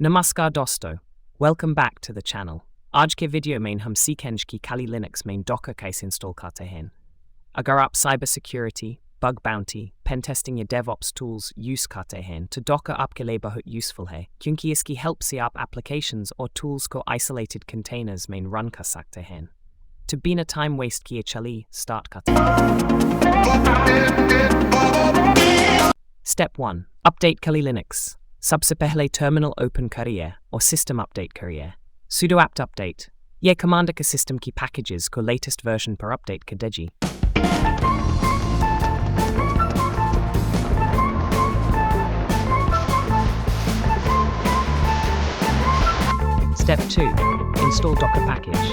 Namaskar dosto, welcome back to the channel. आज के video में हम सीखेंगे कि Kali Linux में Docker कैसे इंस्टॉल करते हैं। अगर आप Cybersecurity, Bug Bounty, Pentesting या DevOps tools यूज करते हैं तो Docker आपके लिए बहुत यूजफुल है क्योंकि इसकी हेल्प से आप applications और tools को isolated containers में रन कर सकते हैं। तो बिना टाइम वेस्ट किए चलिए स्टार्ट करते हैं। Step 1. Update Kali Linux. सबसे पहले टर्मिनल ओपन करिए और सिस्टम अपडेट करिए। sudo apt update ये कमांड के सिस्टम की पैकेजेस को लेटेस्ट वर्जन पर अपडेट कर देगी। Step 2. Install Docker package.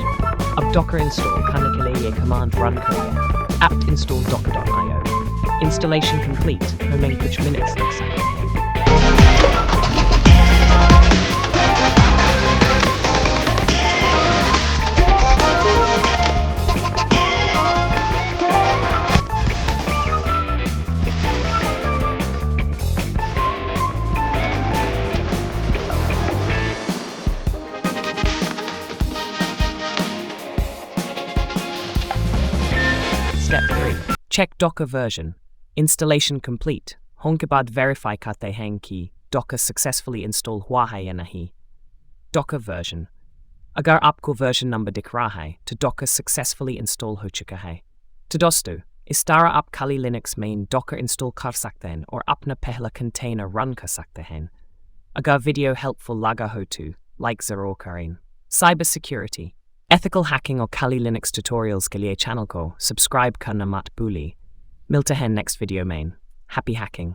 अब Docker install करने के लिए ये कमांड रन करिए। apt install docker.io. Installation complete होने में कुछ मिनट्स लग सकते हैं। Step 3. Check Docker version. Installation complete. होने के बाद verify करते हैं कि Docker successfully install हुआ है या नहीं। Docker version. अगर आपको version number दिख रहा है तो Docker successfully install हो चुका है। तो दोस्तों, इस तरह आप Kali Linux में Docker install कर सकते हैं और अपना पहला container run कर सकते हैं। अगर वीडियो helpful लगा हो तो like ज़रूर करें। Cybersecurity, ethical hacking और Kali Linux tutorials के लिए चैनल को सब्सक्राइब करना मत भूलिए। मिलते हैं नेक्स्ट वीडियो में। Happy hacking!